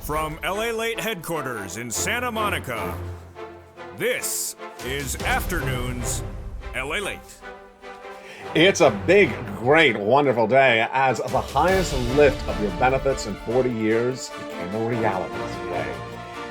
From LALATE headquarters in Santa Monica, this is Afternoons LALATE. It's a big, great, wonderful day as the highest lift of your benefits in 40 years became a reality today.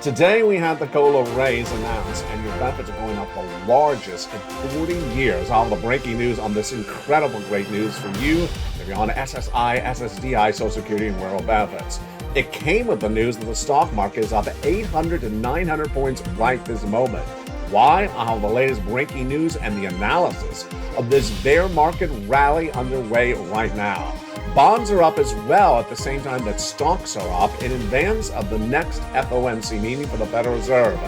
Today we had the COLA raise announced, and your benefits are going up the largest in 40 years. All the breaking news on this incredible great news for you if you're on SSI, SSDI, Social Security, and Rural Benefits. It came with the news that the stock market is up 800 to 900 points right this moment. Why? I'll have the latest breaking news and the analysis of this bear market rally underway right now. Bonds are up as well at the same time that stocks are up in advance of the next FOMC meeting for the Federal Reserve.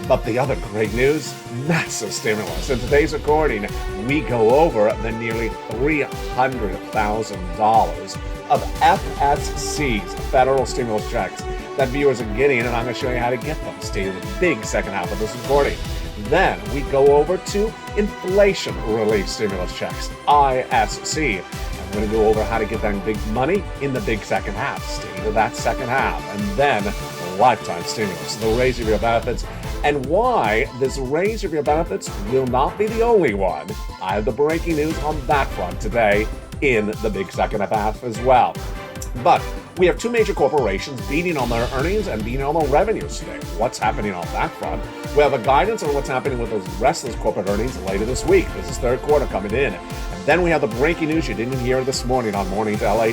But the other great news, massive stimulus. In today's recording, we go over the nearly $300,000 of FSC's federal stimulus checks that viewers are getting, and I'm going to show you how to get them. Stay in the big second half of this recording. Then we go over to inflation relief stimulus checks, ISC. I'm going to go over how to get that big money in the big second half. Stay to that second half. And then lifetime stimulus, the raise of your benefits, and why this raise of your benefits will not be the only one. I have the breaking news on that front today in the big second half as well. But we have two major corporations beating on their earnings and beating on their revenues today. What's happening on that front? We have a guidance on what's happening with those rest of those corporate earnings later this week. This is third quarter coming in. And then we have the breaking news you didn't hear this morning on Morning to LA.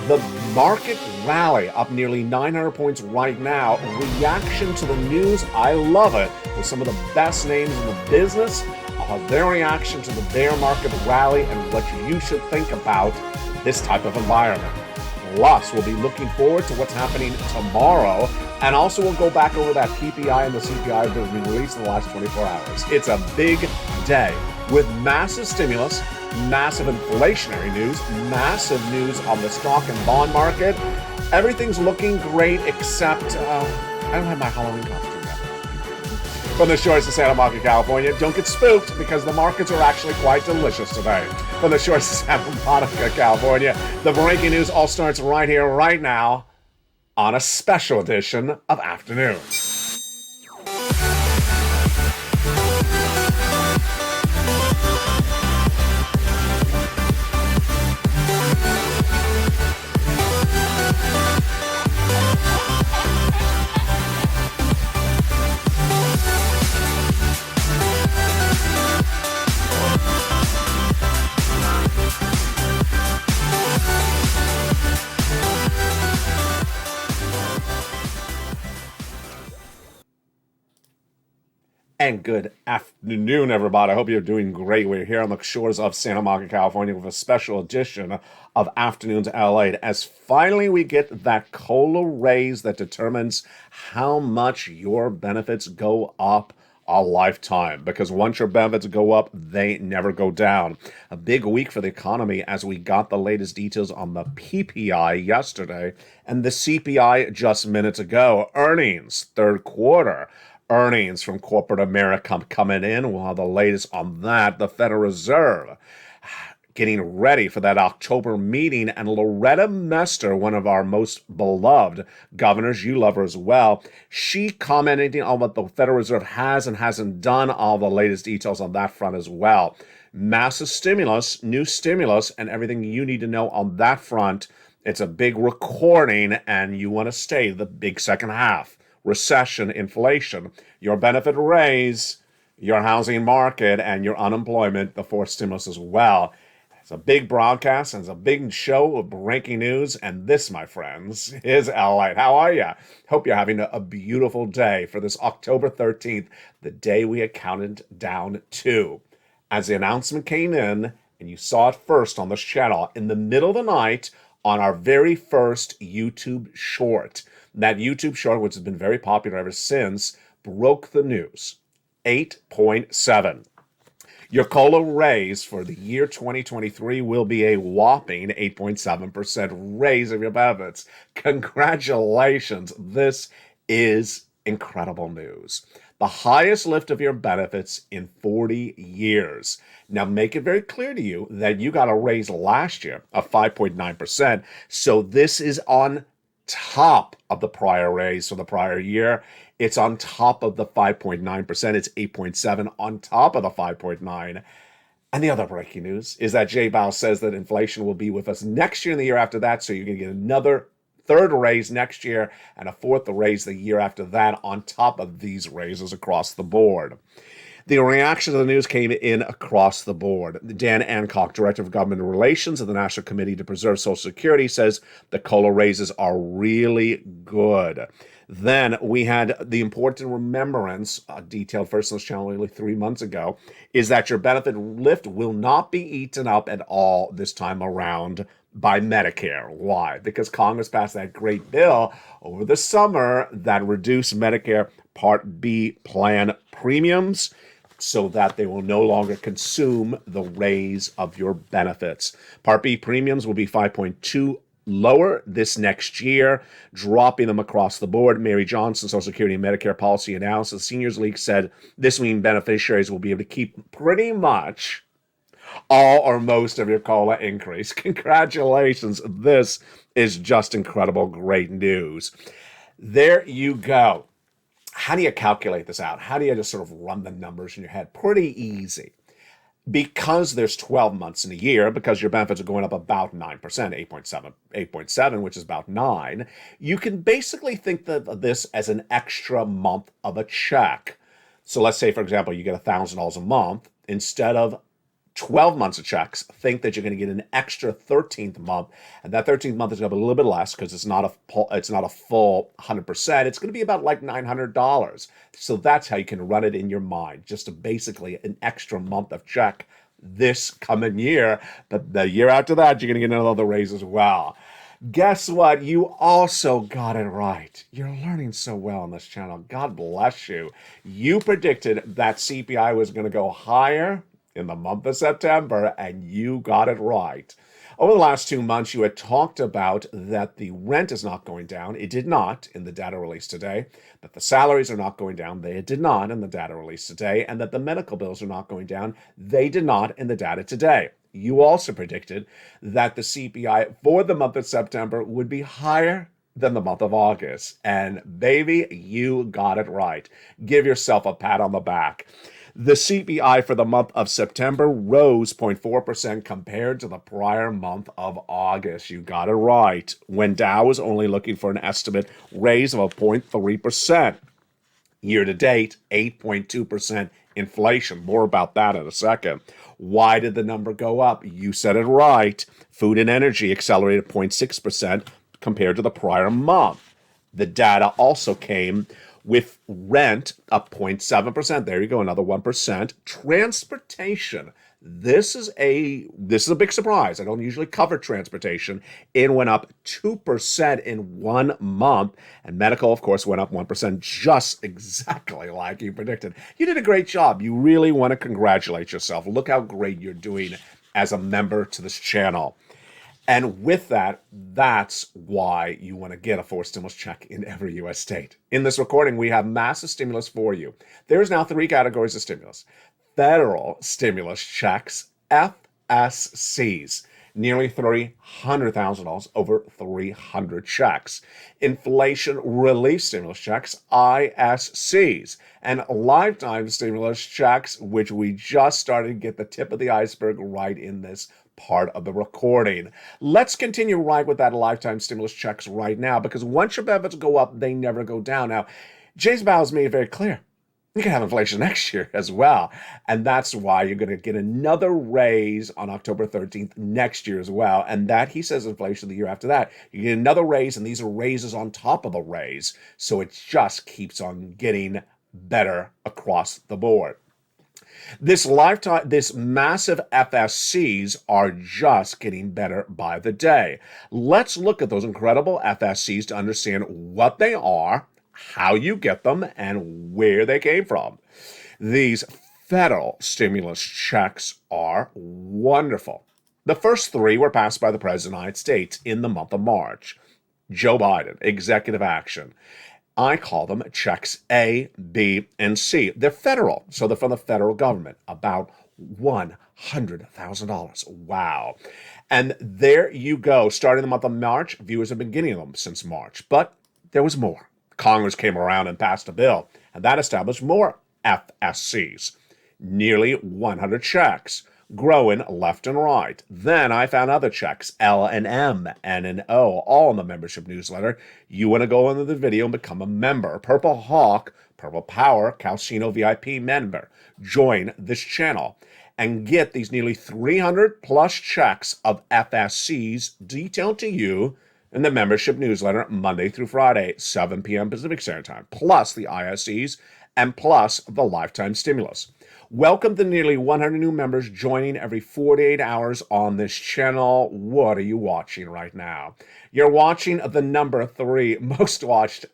The market rally up nearly 900 points right now. Reaction to the news, I love it, with some of the best names in the business. Their reaction to the bear market rally and what you should think about this type of environment. Plus, we'll be looking forward to what's happening tomorrow, and also we'll go back over that PPI and the CPI that have been released in the last 24 hours. It's a big day with massive stimulus, massive inflationary news, massive news on the stock and bond market. Everything's looking great except I don't have my Halloween costume yet. From the shores of Santa Monica, California, don't get spooked because the markets are actually quite delicious today. From the shores of Santa Monica, California, the breaking news all starts right here, right now, on a special edition of Afternoons. And good afternoon, everybody. I hope you're doing great. We're here on the shores of Santa Monica, California with a special edition of Afternoons LA as finally we get that COLA raise that determines how much your benefits go up a lifetime. Because once your benefits go up, they never go down. A big week for the economy as we got the latest details on the PPI yesterday and the CPI just minutes ago. Earnings, third quarter. Earnings from corporate America coming in. We'll have the latest on that. The Federal Reserve getting ready for that October meeting. And Loretta Mester, one of our most beloved governors, you love her as well, she commenting on what the Federal Reserve has and hasn't done. All the latest details on that front as well. Massive stimulus, new stimulus, and everything you need to know on that front. It's a big recording, and you want to stay the big second half. Recession, inflation, your benefit raise, your housing market, and your unemployment, the fourth stimulus as well. It's a big broadcast and it's a big show of breaking news. And this, my friends, is LALATE. How are you? Hope you're having a beautiful day for this October 13th, the day we had counted down to. As the announcement came in, and you saw it first on this channel, in the middle of the night on our very first YouTube short. That YouTube short, which has been very popular ever since, broke the news. 8.7. Your COLA raise for the year 2023 will be a whopping 8.7% raise of your benefits. Congratulations. This is incredible news. The highest lift of your benefits in 40 years. Now, make it very clear to you that you got a raise last year of 5.9%. So this is on top of the prior raise for the prior year. It's on top of the 5.9%. It's 8.7 on top of the 5.9. And the other breaking news is that Jay Powell says that inflation will be with us next year and the year after that. So you're going to get another third raise next year and a fourth raise the year after that on top of these raises across the board. The reaction to the news came in across the board. Dan Ancock, Director of Government Relations of the National Committee to Preserve Social Security, says the COLA raises are really good. Then we had the important remembrance, detailed first on this channel nearly 3 months ago, is that your benefit lift will not be eaten up at all this time around by Medicare. Why? Because Congress passed that great bill over the summer that reduced Medicare Part B plan premiums so that they will no longer consume the raise of your benefits. Part B premiums will be 5.2 lower this next year, dropping them across the board. Mary Johnson, Social Security and Medicare Policy Analysis Seniors League, said this means beneficiaries will be able to keep pretty much all or most of your COLA increase. Congratulations. This is just incredible, great news. There you go. How do you calculate this out? How do you just sort of run the numbers in your head? Pretty easy. Because there's 12 months in a year, because your benefits are going up about 9%, 8.7, which is about 9, you can basically think of this as an extra month of a check. So let's say, for example, you get $1,000 a month. Instead of 12 months of checks, think that you're going to get an extra 13th month, and that 13th month is going to be a little bit less because it's not a full 100%. It's going to be about like $900. So that's how you can run it in your mind, just basically an extra month of check this coming year. But the year after that, you're going to get another raise as well. Guess what? You also got it right. You're learning so well on this channel. God bless you. You predicted that CPI was going to go higher in the month of September, and you got it right. Over the last 2 months, you had talked about that the rent is not going down. It did not in the data released today. That the salaries are not going down. They did not in the data released today. And that the medical bills are not going down. They did not in the data today. You also predicted that the CPI for the month of September would be higher than the month of August. And baby, you got it right. Give yourself a pat on the back. The CPI for the month of September rose 0.4% compared to the prior month of August. You got it right. When Dow was only looking for an estimate raise of a 0.3%. Year to date, 8.2% inflation. More about that in a second. Why did the number go up? You said it right. Food and energy accelerated 0.6% compared to the prior month. The data also came with rent up 0.7%. There you go, another 1%. Transportation. This is a big surprise. I don't usually cover transportation. It went up 2% in 1 month. And medical, of course, went up 1%, just exactly like you predicted. You did a great job. You really want to congratulate yourself. Look how great you're doing as a member to this channel. And with that, that's why you want to get a forced stimulus check in every U.S. state. In this recording, we have massive stimulus for you. There's now 3 categories of stimulus. Federal stimulus checks, FSCs, nearly $300,000, over 300 checks. Inflation relief stimulus checks, ISCs, and lifetime stimulus checks, which we just started to get the tip of the iceberg right in this part of the recording. Let's continue right with that lifetime stimulus checks right now, because once your benefits go up, they never go down. Now, James Bowles made it very clear. You can have inflation next year as well. And that's why you're going to get another raise on October 13th next year as well. And that, he says, inflation the year after that. You get another raise, and these are raises on top of a raise. So it just keeps on getting better across the board. This massive FSCs are just getting better by the day. Let's look at those incredible FSCs to understand what they are, how you get them, and where they came from. These federal stimulus checks are wonderful. The first 3 were passed by the President of the United States in the month of March. Joe Biden, executive action. I call them checks A, B, and C. They're federal, so they're from the federal government, about $100,000. Wow. And there you go. Starting the month of March, viewers have been getting them since March. But there was more. Congress came around and passed a bill, and that established more FSCs. Nearly 100 checks, growing left and right. Then I found other checks, L and M, N and O, all in the membership newsletter. You want to go into the video and become a member. Purple Hawk, Purple Power, Calcino VIP member. Join this channel and get these nearly 300 plus checks of FSCs detailed to you in the membership newsletter Monday through Friday, 7 p.m. Pacific Standard Time, plus the ISCs and plus the lifetime stimulus. Welcome to nearly 100 new members joining every 48 hours on this channel. What are you watching right now? You're watching the number 3 most watched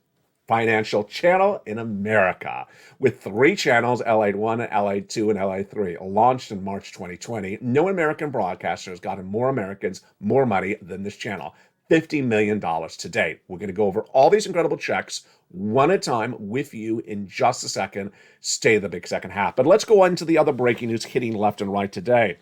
financial channel in America, with 3 channels, LATE 1, LATE 2, and LATE 3, launched in March 2020. No American broadcaster has gotten more Americans more money than this channel. $50 million to date. We're going to go over all these incredible checks one at a time with you in just a second. Stay the big second half. But let's go on to the other breaking news hitting left and right today.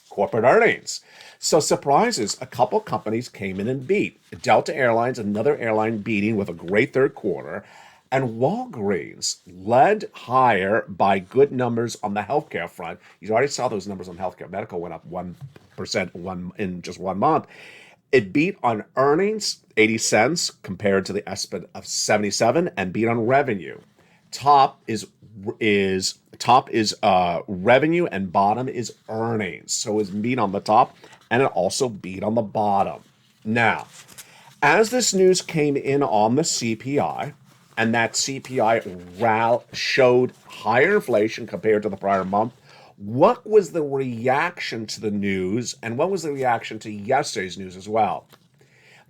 Corporate earnings. So surprises, a couple companies came in and beat. Delta Airlines, another airline beating with a great third quarter. And Walgreens led higher by good numbers on the healthcare front. You already saw those numbers on healthcare. Medical went up 1% in just 1 month. It beat on earnings, 80 cents compared to the estimate of 77, and beat on revenue. Top is revenue and bottom is earnings. So it's beat on the top and it also beat on the bottom. Now, as this news came in on the CPI, and that CPI showed higher inflation compared to the prior month, what was the reaction to the news, and what was the reaction to yesterday's news as well?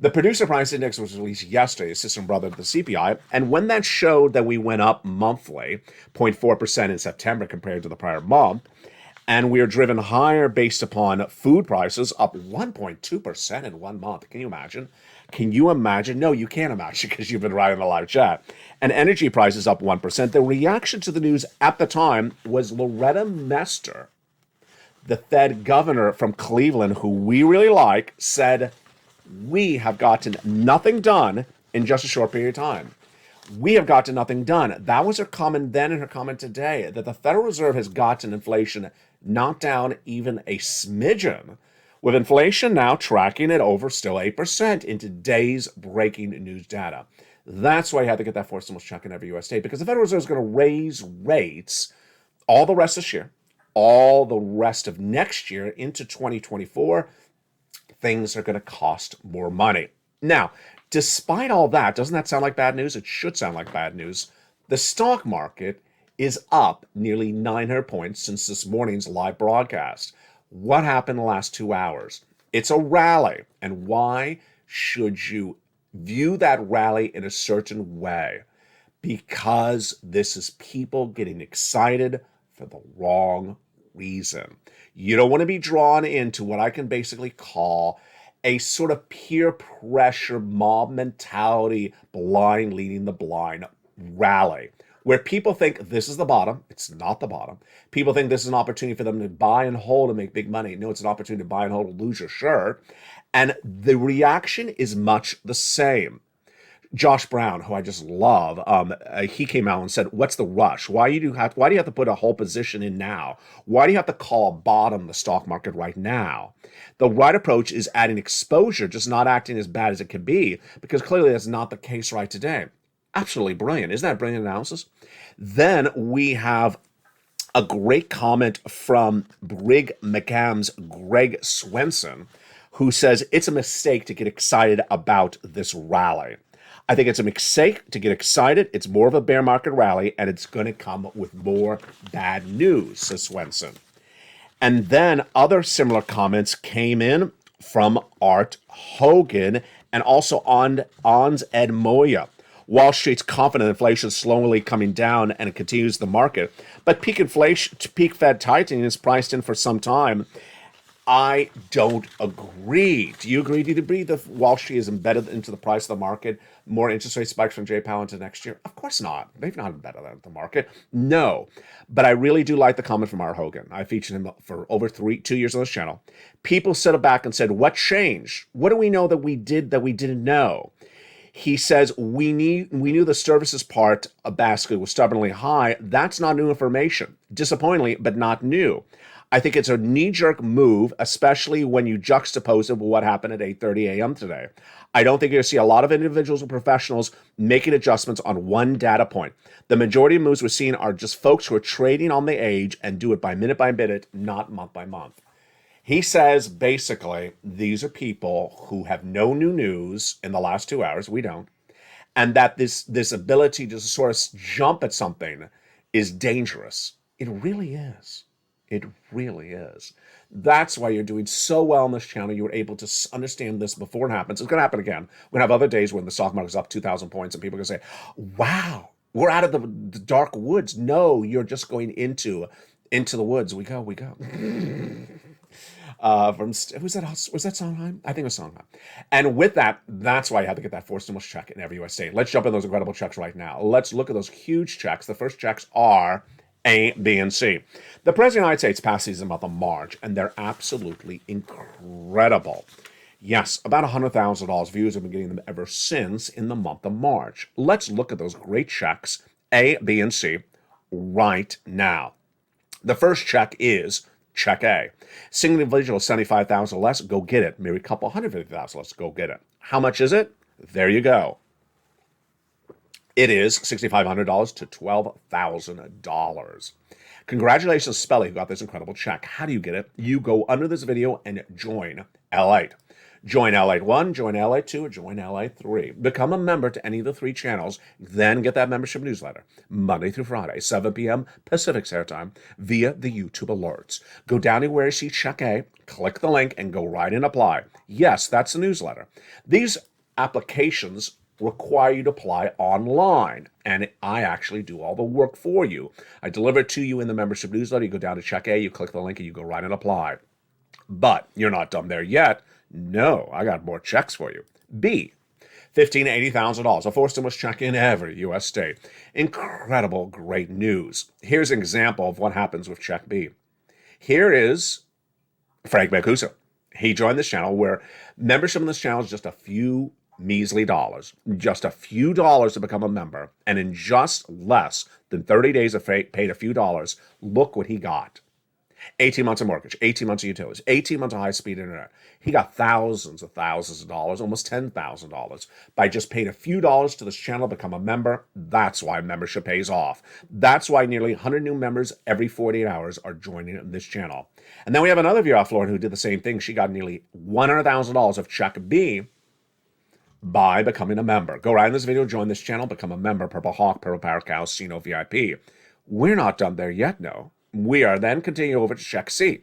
The Producer Price Index was released yesterday, a system brother to the CPI, and when that showed that we went up monthly, 0.4% in September compared to the prior month, and we are driven higher based upon food prices, up 1.2% in 1 month. Can you imagine? Can you imagine? No, you can't imagine because you've been writing the live chat. And energy prices up 1%. The reaction to the news at the time was Loretta Mester, the Fed governor from Cleveland, who we really like, said, "We have gotten nothing done in just a short period of time. We have gotten nothing done." That was her comment then and her comment today, that the Federal Reserve has gotten inflation not down even a smidgen, with inflation now tracking at over still 8% in today's breaking news data. That's why you have to get that forced stimulus check in every U.S. state, because the Federal Reserve is going to raise rates all the rest of this year, all the rest of next year into 2024. Things are going to cost more money. Now, despite all that, doesn't that sound like bad news? It should sound like bad news. The stock market is up nearly 900 points since this morning's live broadcast. What happened in the last 2 hours? It's a rally. And why should you view that rally in a certain way? Because this is people getting excited for the wrong reason. You don't want to be drawn into what I can basically call a sort of peer pressure, mob mentality, blind leading the blind rally, where people think this is the bottom. It's not the bottom. People think this is an opportunity for them to buy and hold and make big money. No, it's an opportunity to buy and hold and lose your shirt. And the reaction is much the same. Josh Brown, who I just love, he came out and said, "What's the rush? Why do you have to put a whole position in now? Why do you have to call a bottom the stock market right now?" The right approach is adding exposure, just not acting as bad as it can be, because clearly that's not the case right today. Absolutely brilliant. Isn't that a brilliant analysis? Then we have a great comment from Brig McCam's Greg Swenson, who says it's a mistake to get excited about this rally. I think it's a mistake to get excited. It's more of a bear market rally, and it's going to come with more bad news, says Swenson. And then other similar comments came in from Art Hogan and also Ons Ed Moya. Wall Street's confident inflation is slowly coming down and it continues the market, but peak Fed tightening is priced in for some time. I don't agree. Do you agree? Do you agree that Wall Street is embedded into the price of the market? More interest rate spikes from Jay Powell into next year? Of course not. They've not embedded that in the market. No. But I really do like the comment from R. Hogan. I featured him for over 2 years on this channel. People stood back and said, what changed? What do we know that we did that we didn't know? He says, we knew the services part of basket was stubbornly high. That's not new information. Disappointingly, but not new. I think it's a knee-jerk move, especially when you juxtapose it with what happened at 8:30 a.m. today. I don't think you're going to see a lot of individuals and professionals making adjustments on one data point. The majority of moves we're seeing are just folks who are trading on the edge and do it by minute, not month by month. He says, basically, these are people who have no new news in the last 2 hours. We don't. And that this ability to sort of jump at something is dangerous. It really is. It really is. That's why you're doing so well on this channel. You were able to understand this before it happens. It's going to happen again. We're going to have other days when the stock market's up 2,000 points and people are going to say, wow, we're out of the dark woods. No, you're just going into the woods. We go. Was that Sondheim? I think it was Sondheim. And with that, that's why you have to get that forced stimulus check in every U.S. state. Let's jump in those incredible checks right now. Let's look at those huge checks. The first checks are A, B, and C. The President of the United States passed these in the month of March, and they're absolutely incredible. Yes, about $100,000. Viewers have been getting them ever since in the month of March. Let's look at those great checks, A, B, and C, right now. The first check is check A. Single individual, 75,000 less, go get it. Married couple, 150,000 less, go get it. How much is it? There you go. It is $6,500 to $12,000. Congratulations, Spelly, who got this incredible check. How do you get it? You go under this video and join LALATE. Join LALATE 1, join LALATE 2, or join LALATE 3. Become a member to any of the 3 channels, then get that membership newsletter Monday through Friday, 7 p.m. Pacific Standard Time via the YouTube alerts. Go down anywhere you see Check A, click the link, and go right and apply. Yes, that's the newsletter. These applications require you to apply online, and I actually do all the work for you. I deliver it to you in the membership newsletter. You go down to Check A, you click the link, and you go right and apply. But you're not done there yet. No, I got more checks for you. B, $15,000 to $80,000. A forced stimulus check in every U.S. state. Incredible, great news. Here's an example of what happens with Check B. Here is Frank Mancuso. He joined this channel where membership in this channel is just a few measly dollars. Just a few dollars to become a member. And in just less than 30 days of paid a few dollars, look what he got. 18 months of mortgage, 18 months of utilities, 18 months of high-speed internet. He got thousands of dollars, almost $10,000 by just paying a few dollars to this channel, become a member. That's why membership pays off. That's why nearly 100 new members every 48 hours are joining this channel. And then we have another viewer off Florida who did the same thing. She got nearly $100,000 of Check B by becoming a member. Go right in this video, join this channel, become a member, Purple Hawk, Purple Power Cow, Sino VIP. We're not done there yet, no. We are then continuing over to Check C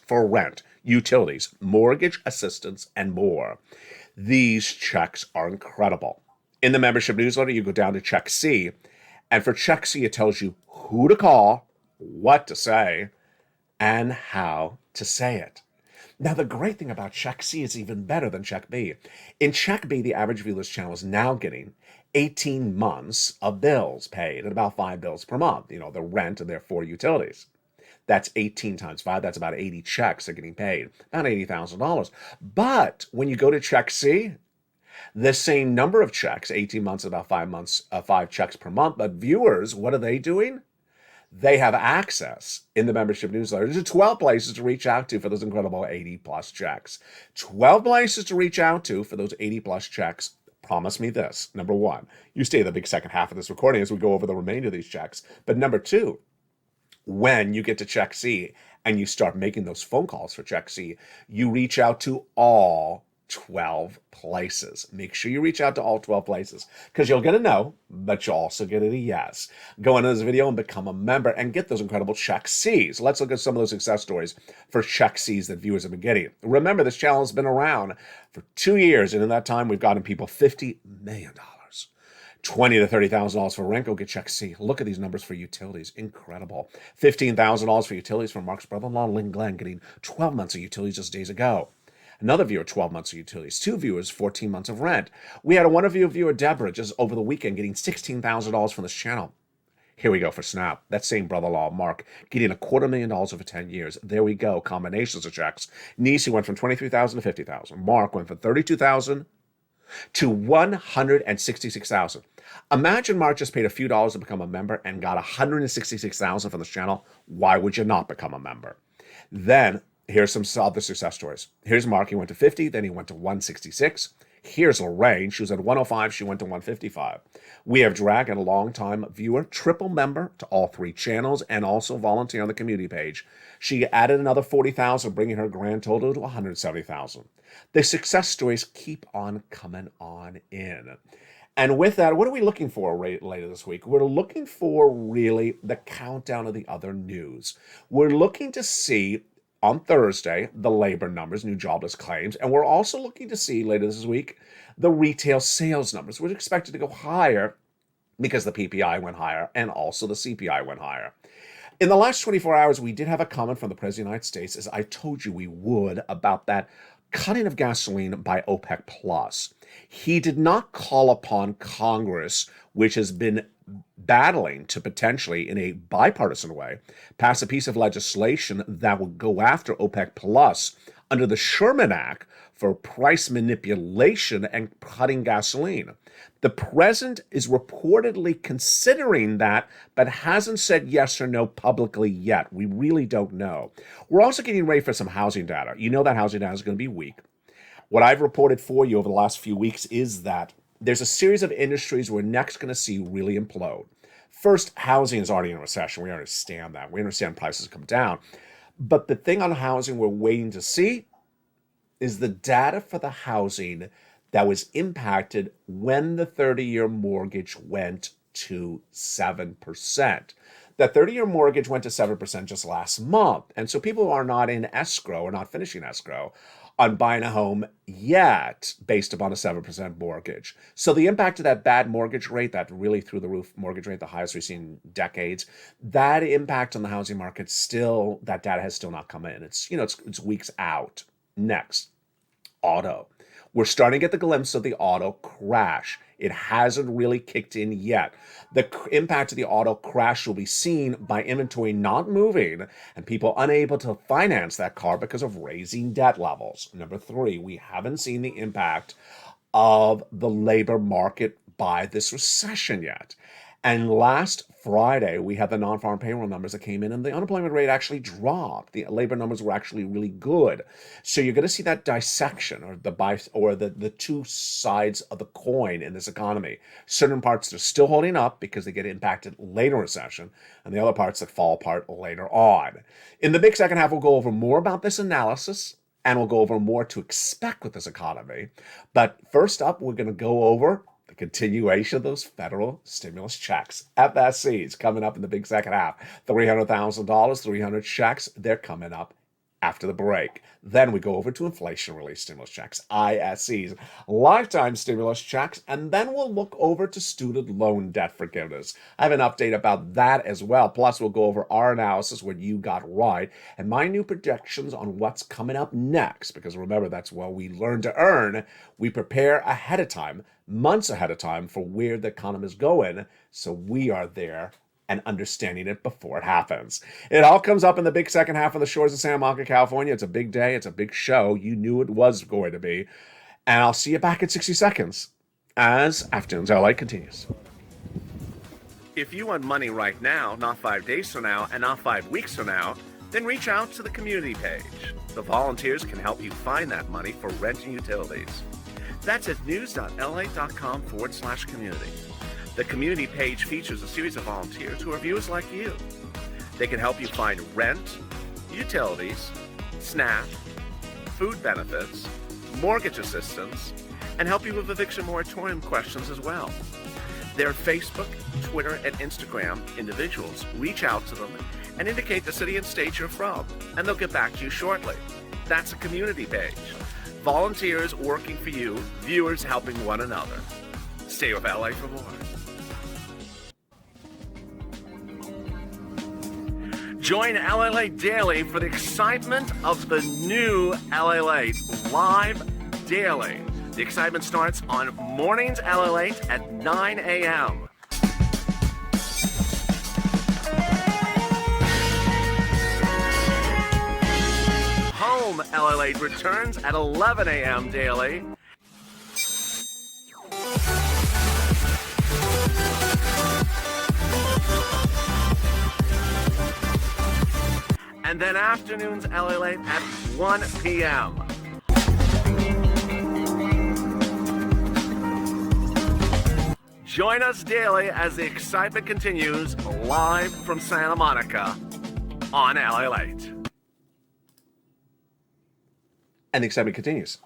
for rent, utilities, mortgage assistance, and more. These checks are incredible. In the membership newsletter, you go down to Check C, and for Check C, it tells you who to call, what to say, and how to say it. Now, the great thing about Check C is even better than Check B. In Check B, the average view of this channel is now getting 18 months of bills paid at about 5 bills per month. You know, the rent and their 4 utilities. That's 18 times 5. That's about 80 checks are getting paid, about $80,000. But when you go to Check C, the same number of checks, 18 months, about 5 checks per month. But viewers, what are they doing? They have access in the membership newsletter to 12 places to reach out to for those incredible 80-plus checks. 12 places to reach out to for those 80-plus checks. Promise me this. Number 1, you stay the big second half of this recording as we go over the remainder of these checks. But number 2, when you get to Check C and you start making those phone calls for Check C, you reach out to all 12 places. Make sure you reach out to all 12 places because you'll get a no, but you'll also get a yes. Go into this video and become a member and get those incredible Check Cs. Let's look at some of those success stories for Check Cs that viewers have been getting. Remember, this channel has been around for 2 years, and in that time, we've gotten people $50 million. $20,000 to $30,000 for rent. Go get check C. Look at these numbers for utilities. Incredible. $15,000 for utilities from Mark's brother-in-law, Lynn Glenn, getting 12 months of utilities just days ago. Another viewer, 12 months of utilities. Two viewers, 14 months of rent. We had a one-of-you viewer, Deborah, just over the weekend, getting $16,000 from this channel. Here we go for Snap. That same brother-in-law, Mark, getting $250,000 over 10 years. There we go. Combinations of checks. Nisi went from $23,000 to $50,000. Mark went from $32,000 to $166,000. Imagine Mark just paid a few dollars to become a member and got $166,000 from this channel. Why would you not become a member? Then here's some other success stories. Here's Mark. He went to 50, then he went to 166. Here's Lorraine. She was at 105. She went to 155. We have Dragon, a longtime viewer, triple member to all three channels, and also volunteer on the community page. She added another 40,000, bringing her grand total to 170,000. The success stories keep on coming on in. And with that, what are we looking for later this week? We're looking for really the countdown of the other news. We're looking to see on Thursday the labor numbers, new jobless claims, and we're also looking to see later this week the retail sales numbers. We're expected to go higher because the PPI went higher and also the CPI went higher. In the last 24 hours, we did have a comment from the President of the United States, as I told you we would, about that cutting of gasoline by OPEC Plus. He did not call upon Congress, which has been battling to potentially, in a bipartisan way, pass a piece of legislation that would go after OPEC Plus under the Sherman Act for price manipulation and cutting gasoline. The president is reportedly considering that, but hasn't said yes or no publicly yet. We really don't know. We're also getting ready for some housing data. You know that housing data is going to be weak. What I've reported for you over the last few weeks is that there's a series of industries we're next going to see really implode. First, housing is already in a recession. We understand that. We understand prices come down. But the thing on housing we're waiting to see is the data for the housing that was impacted when the 30-year mortgage went to 7%. The 30-year mortgage went to 7% just last month. And so people who are not in escrow or not finishing escrow on buying a home yet based upon a 7% mortgage. So the impact of that bad mortgage rate, that really through the roof mortgage rate, the highest we've seen in decades, that impact on the housing market still, that data has still not come in. It's weeks out. Next, auto. We're starting to get the glimpse of the auto crash. It hasn't really kicked in yet. The impact of the auto crash will be seen by inventory not moving and people unable to finance that car because of raising debt levels. Number 3, we haven't seen the impact of the labor market by this recession yet. And last Friday, we had the non-farm payroll numbers that came in, and the unemployment rate actually dropped. The labor numbers were actually really good. So you're going to see that dissection, or the two sides of the coin in this economy. Certain parts that are still holding up because they get impacted later in recession, and the other parts that fall apart later on. In the big second half, we'll go over more about this analysis, and we'll go over more to expect with this economy. But first up, we're going to go over the continuation of those federal stimulus checks. FSCs coming up in the big second half. $300,000, 300 checks, they're coming up after the break. Then we go over to inflation relief stimulus checks, ISCs, lifetime stimulus checks, and then we'll look over to student loan debt forgiveness. I have an update about that as well. Plus, we'll go over our analysis, what you got right, and my new projections on what's coming up next. Because remember, that's what we learn to earn. We prepare ahead of time, months ahead of time, for where the economy is going, so we are there and understanding it before it happens. It all comes up in the big second half of the shores of Santa Monica, California. It's a big day. It's a big show. You knew it was going to be. And I'll see you back in 60 seconds as Afternoons LA continues. If you want money right now, not 5 days from now, and not 5 weeks from now, then reach out to the community page. The volunteers can help you find that money for rent and utilities. That's at news.la.com/community. The community page features a series of volunteers who are viewers like you. They can help you find rent, utilities, SNAP, food benefits, mortgage assistance, and help you with eviction moratorium questions as well. Their Facebook, Twitter, and Instagram individuals reach out to them and indicate the city and state you're from, and they'll get back to you shortly. That's a community page. Volunteers working for you, viewers helping one another. Stay with LA for more. Join LALATE daily for the excitement of the new LALATE live daily. The excitement starts on mornings LALATE at 9 a.m. Home LALATE returns at 11 a.m. daily. And then afternoons LALATE at 1 p.m. Join us daily as the excitement continues live from Santa Monica on LALATE. And the excitement continues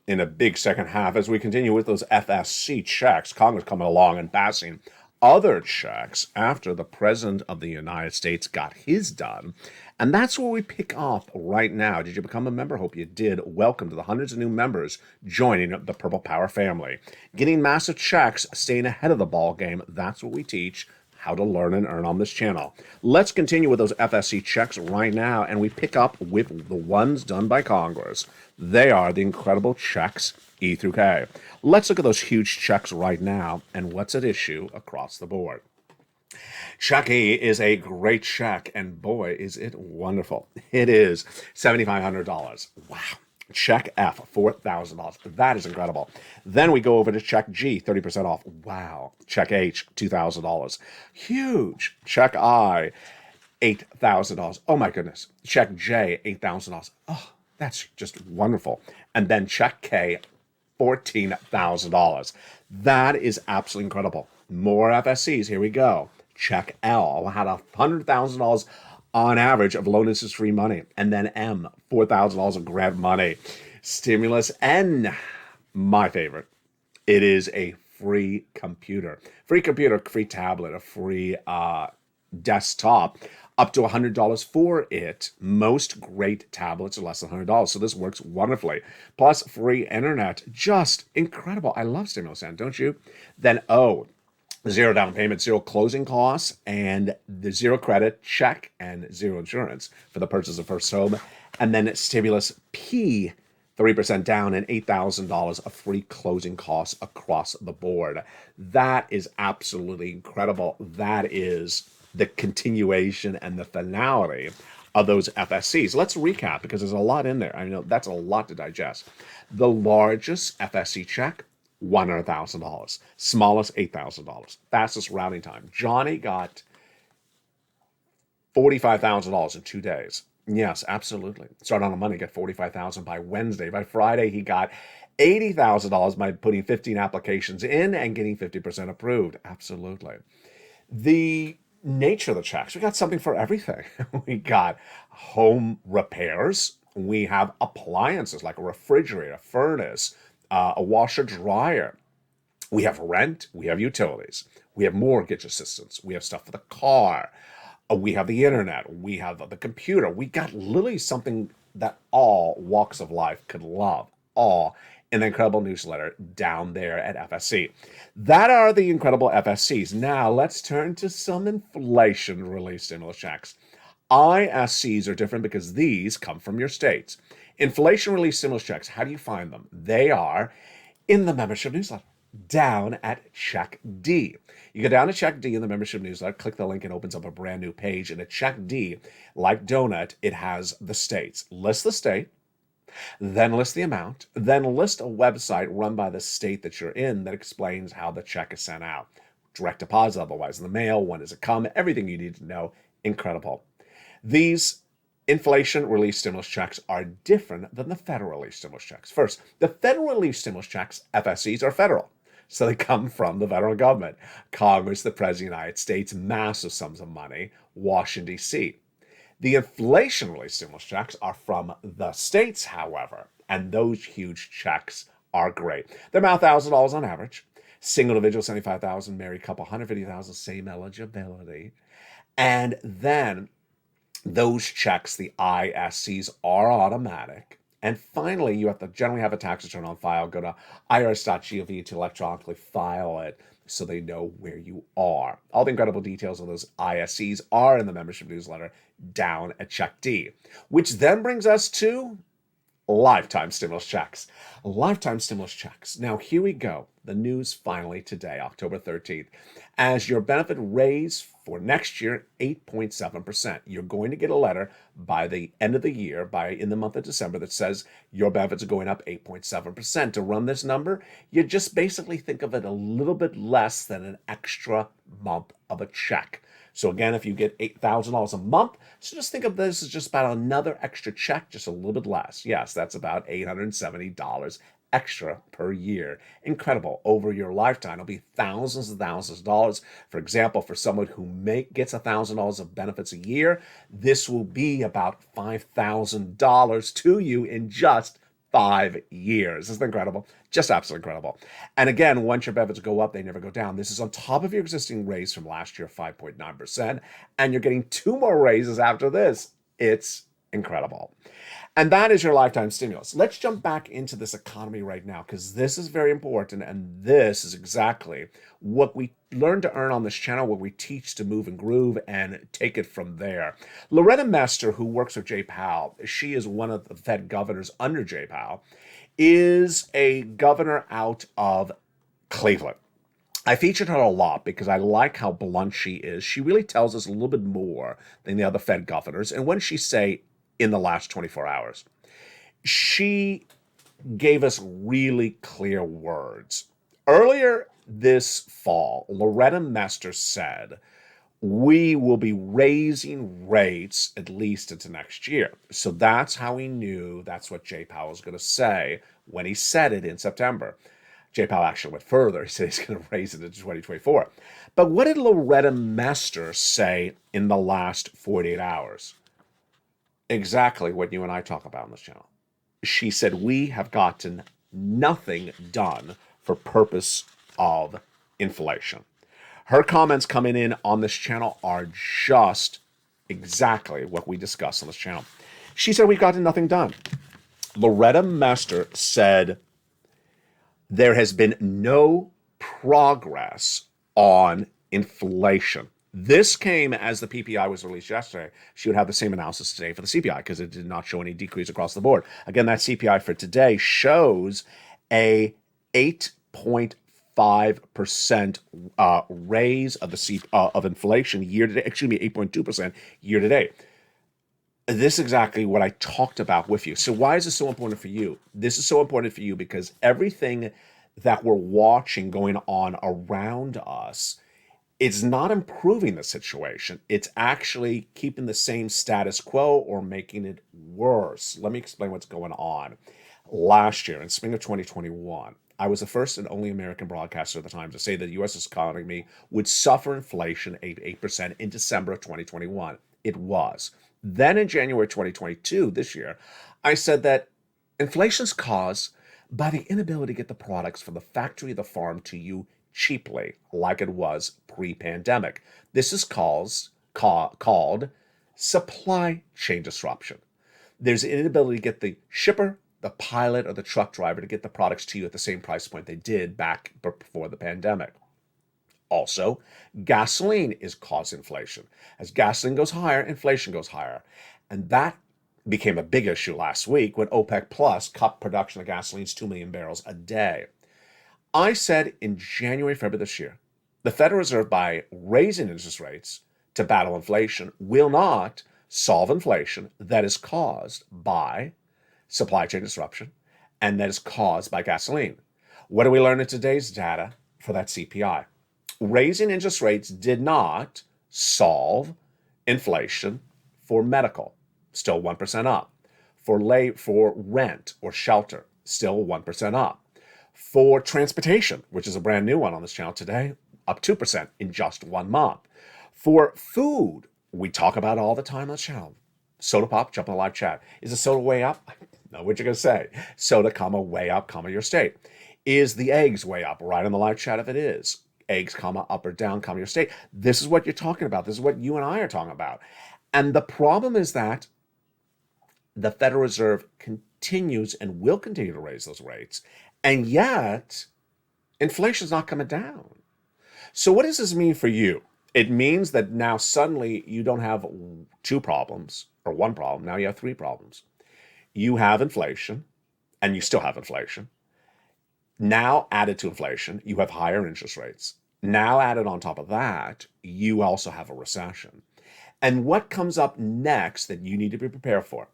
in a big second half as we continue with those FSC checks. Congress coming along and passing other checks after the President of the United States got his done. And that's where we pick up right now. Did you become a member? Hope you did. Welcome to the hundreds of new members joining the Purple Power family. Getting massive checks, staying ahead of the ball game. That's what we teach. How to learn and earn on this channel. Let's continue with those FSC checks right now, and we pick up with the ones done by Congress. They are the incredible checks E through K. Let's look at those huge checks right now and what's at issue across the board. Check E is a great check, and boy, is it wonderful. It is $7,500. Wow. Check F, $4,000. That is incredible. Then we go over to check G, 30% off. Wow. Check H, $2,000. Huge. Check I, $8,000. Oh my goodness. Check J, $8,000. Oh, that's just wonderful. And then check K, $14,000. That is absolutely incredible. More FSCs. Here we go. Check L had $100,000 on average of loan interest free money. And then M, $4,000 of grant money. Stimulus N, my favorite. It is a free computer. Free computer, free tablet, a free desktop, up to $100 for it. Most great tablets are less than $100, so this works wonderfully. Plus free internet, just incredible. I love Stimulus N, don't you? Then O, zero down payment, zero closing costs, and the zero credit check and zero insurance for the purchase of first home. And then Stimulus P, 3% down and $8,000 of free closing costs across the board. That is absolutely incredible. That is the continuation and the finality of those FSCs. Let's recap because there's a lot in there. I know that's a lot to digest. The largest FSC check, $100,000. Smallest, $8,000. Fastest routing time. Johnny got $45,000 in 2 days. Yes, absolutely. Started on a Monday, got $45,000 by Wednesday. By Friday, he got $80,000 by putting 15 applications in and getting 50% approved. Absolutely. The nature of the checks, we got something for everything. We got home repairs. We have appliances like a refrigerator, furnace, a washer dryer. We have rent. We have utilities. We have mortgage assistance. We have stuff for the car. We have the internet. We have the computer. We got literally something that all walks of life could love. All in the incredible newsletter down there at FSC. That are the incredible FSCs. Now let's turn to some inflation relief stimulus checks. ISCs are different because these come from your states. Inflation relief stimulus checks, how do you find them? They are in the membership newsletter, down at Check D. You go down to Check D in the membership newsletter, click the link, and opens up a brand new page. And at Check D, like Donut, it has the states. List the state, then list the amount, then list a website run by the state that you're in that explains how the check is sent out. Direct deposit, otherwise in the mail, when does it come, everything you need to know. Incredible. These inflation relief stimulus checks are different than the federal relief stimulus checks. First, the federal relief stimulus checks, FSCs, are federal. So they come from the federal government. Congress, the President of the United States, massive sums of money, Washington, D.C. The inflation relief stimulus checks are from the states, however, and those huge checks are great. They're about $1,000 on average. Single individual, $75,000. Married couple, $150,000, same eligibility. And then those checks, the ISCs, are automatic, And finally, you have to generally have a tax return on file. Go to irs.gov to electronically file it so they know where you are. All the incredible details of those ISCs are in the membership newsletter down at Check D, which then brings us to lifetime stimulus checks. Lifetime stimulus checks. Now, here we go. The news finally today, October 13th. As your benefit raise for next year, 8.7%. You're going to get a letter by the end of the year, in the month of December, that says your benefits are going up 8.7%. To run this number, you just basically think of it a little bit less than an extra month of a check. So again, if you get $8,000 a month, so just think of this as just about another extra check, just a little bit less. Yes, that's about $870 extra per year. Incredible. Over your lifetime, it'll be thousands and thousands of dollars. For example, for someone who gets $1,000 of benefits a year, this will be about $5,000 to you in just 5 years. Isn't that incredible? Just absolutely incredible. And again, once your benefits go up, they never go down. This is on top of your existing raise from last year, 5.9%, and you're getting 2 more raises after this. It's incredible. And that is your lifetime stimulus. Let's jump back into this economy right now, because this is very important, and this is exactly what we learn to earn on this channel, what we teach to move and groove and take it from there. Loretta Mester, who works with Jay Powell, she is one of the Fed governors under Jay Powell, is a governor out of Cleveland. I featured her a lot because I like how blunt she is. She really tells us a little bit more than the other Fed governors. And when she say in the last 24 hours, she gave us really clear words. Earlier this fall, Loretta Mester said, we will be raising rates at least into next year. So that's how we knew that's what Jay Powell was going to say when he said it in September. Jay Powell actually went further. He said he's going to raise it into 2024. But what did Loretta Mester say in the last 48 hours? Exactly what you and I talk about on this channel. She said, we have gotten nothing done for purpose of inflation. Her comments coming in on this channel are just exactly what we discuss on this channel. She said, we've gotten nothing done. Loretta Mester said, there has been no progress on inflation. This came as the PPI was released yesterday. She would have the same analysis today for the CPI because it did not show any decrease across the board. Again, that CPI for today shows a 8.5% raise of inflation year to date. Excuse me, 8.2% year to date. This is exactly what I talked about with you. So why is this so important for you? This is so important for you because everything that we're watching going on around us, it's not improving the situation. It's actually keeping the same status quo or making it worse. Let me explain what's going on. Last year, in spring of 2021, I was the first and only American broadcaster at the time to say that the U.S. economy would suffer inflation 8% in December of 2021. It was. Then in January 2022, this year, I said that inflation's caused by the inability to get the products from the factory or the farm to you cheaply, like it was pre-pandemic. This is called supply chain disruption. There's an inability to get the shipper, the pilot, or the truck driver to get the products to you at the same price point they did back before the pandemic. Also, gasoline is causing inflation. As gasoline goes higher, inflation goes higher. And that became a big issue last week when OPEC Plus cut production of gasolines 2 million barrels a day. I said in January, February this year, the Federal Reserve, by raising interest rates to battle inflation, will not solve inflation that is caused by supply chain disruption and that is caused by gasoline. What do we learn in today's data for that CPI? Raising interest rates did not solve inflation for medical, still 1% up. For rent or shelter, still 1% up. For transportation, which is a brand new one on this channel today, up 2% in just 1 month. For food, we talk about it all the time on the channel. Soda pop, jump in the live chat. Is the soda way up? No, what you're going to say. Soda, comma, way up, comma, your state. Is the eggs way up? Right in the live chat if it is. Eggs, comma, up or down, comma, your state. This is what you're talking about. This is what you and I are talking about. And the problem is that the Federal Reserve continues continues and will continue to raise those rates, and yet inflation's not coming down. So what does this mean for you? It means that now suddenly you don't have two problems or one problem. Now you have three problems. You have inflation, and you still have inflation. Now added to inflation, you have higher interest rates. Now added on top of that, you also have a recession. And what comes up next that you need to be prepared for?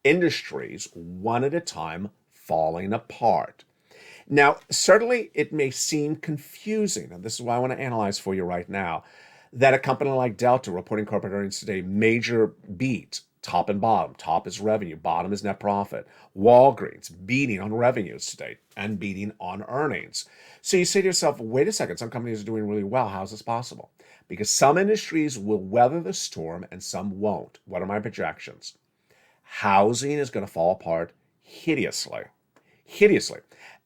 Industries, one at a time, falling apart. Now, certainly it may seem confusing, and this is why I want to analyze for you right now, that a company like Delta reporting corporate earnings today, major beat, top and bottom. Top is revenue, bottom is net profit. Walgreens beating on revenues today and beating on earnings. So you say to yourself, wait a second, some companies are doing really well. How is this possible? Because some industries will weather the storm and some won't. What are my projections? Housing is going to fall apart hideously.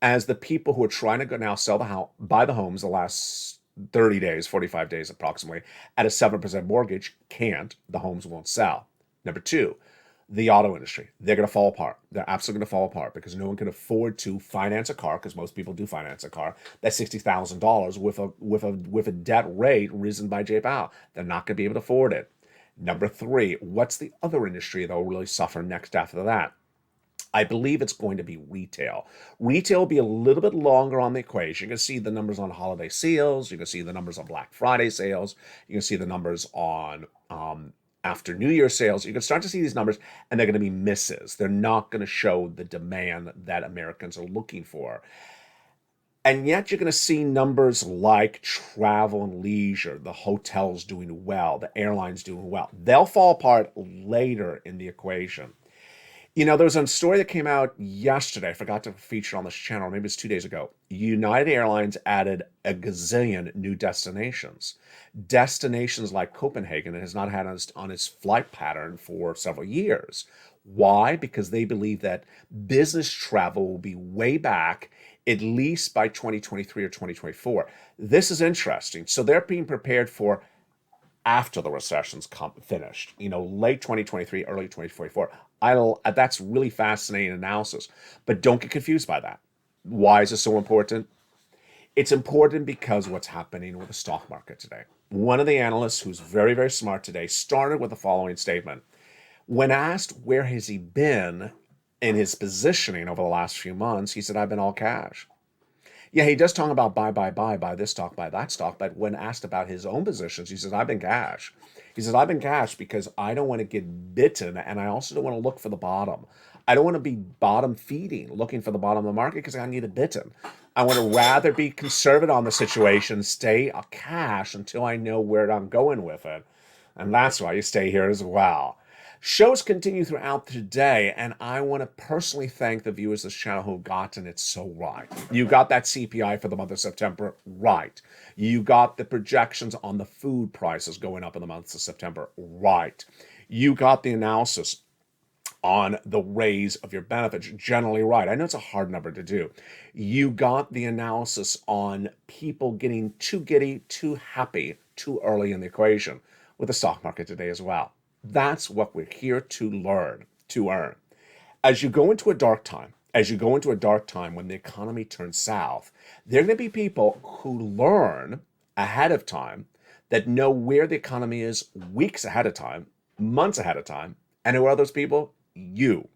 As the people who are trying to go now buy the homes the last 30 days, 45 days approximately, at a 7% mortgage can't, the homes won't sell. Number two, the auto industry. They're going to fall apart. They're absolutely going to fall apart because no one can afford to finance a car, because most people do finance a car, that's $60,000 with a debt rate risen by Jay Powell. They're not going to be able to afford it. Number three, what's the other industry that will really suffer next after that? I believe it's going to be retail. Retail will be a little bit longer on the equation. You can see the numbers on holiday sales. You can see the numbers on Black Friday sales. You can see the numbers on after New Year sales. You can start to see these numbers, and they're going to be misses. They're not going to show the demand that Americans are looking for. And yet you're going to see numbers like travel and leisure, the hotels doing well, the airlines doing well. They'll fall apart later in the equation. You know, there was a story that came out yesterday. I forgot to feature on this channel. Maybe it's 2 days ago. United Airlines added a gazillion new destinations. Destinations like Copenhagen it has not had on its flight pattern for several years. Why? Because they believe that business travel will be way back at least by 2023 or 2024. This is interesting. So they're being prepared for after the recession's finished, late 2023, early 2024. That's really fascinating analysis, but don't get confused by that. Why is it so important? It's important because what's happening with the stock market today. One of the analysts who's very, very smart today started with the following statement. When asked where has he been in his positioning over the last few months, he said, I've been all cash. Yeah, he does talk about buy this stock, buy that stock, but when asked about his own positions, he says, I've been cash. He says, I've been cash because I don't want to get bitten, and I also don't want to look for the bottom. I don't want to be bottom feeding, looking for the bottom of the market because I need a bitten. I want to rather be conservative on the situation, stay a cash until I know where I'm going with it. And that's why you stay here as well. Shows continue throughout today, and I want to personally thank the viewers of this channel who have gotten it so right. You got that CPI for the month of September right. You got the projections on the food prices going up in the month of September right. You got the analysis on the raise of your benefits generally right. I know it's a hard number to do. You got the analysis on people getting too giddy, too happy, too early in the equation with the stock market today as well. That's what we're here to learn, to earn. As you go into a dark time, when the economy turns south, there are going to be people who learn ahead of time that know where the economy is weeks ahead of time, months ahead of time. And who are those people? You.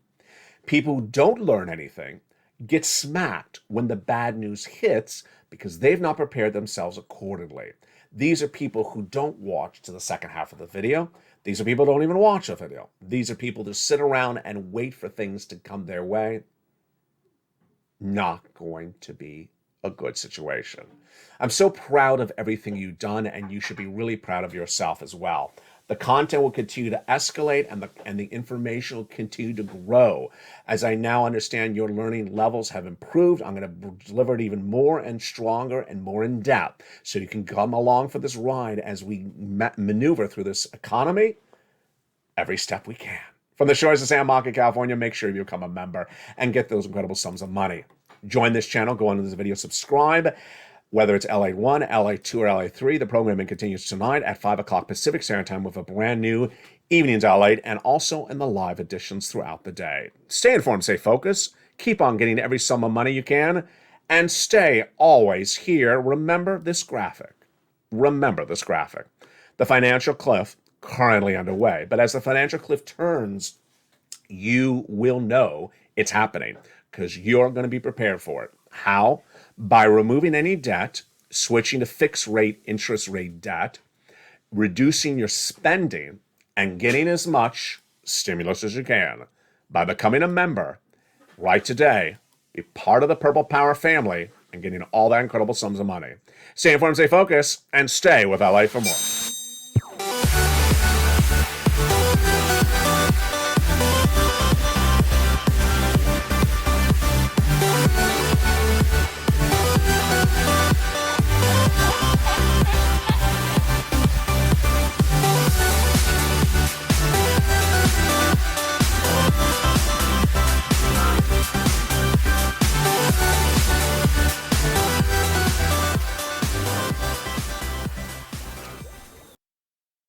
People who don't learn anything get smacked when the bad news hits because they've not prepared themselves accordingly. These are people who don't watch to the second half of the video. These are people who don't even watch a video. These are people who sit around and wait for things to come their way. Not going to be a good situation. I'm so proud of everything you've done, and you should be really proud of yourself as well. The content will continue to escalate, and the information will continue to grow. As I now understand your learning levels have improved, I'm going to deliver it even more and stronger and more in depth, so you can come along for this ride as we maneuver through this economy every step we can. From the shores of Santa Monica, California, make sure you become a member and get those incredible sums of money. Join this channel, go under this video, subscribe. Whether it's LA1, LA2, or LA3, the programming continues tonight at 5 o'clock Pacific Standard Time with a brand new evenings LALATE, and also in the live editions throughout the day. Stay informed, stay focused, keep on getting every sum of money you can, and stay always here. Remember this graphic. Remember this graphic. The financial cliff currently underway, but as the financial cliff turns, you will know it's happening because you're going to be prepared for it. How? By removing any debt, switching to fixed rate, interest rate debt, reducing your spending, and getting as much stimulus as you can. By becoming a member right today, be part of the Purple Power family and getting all that incredible sums of money. Stay informed, stay focused, and stay with LA for more.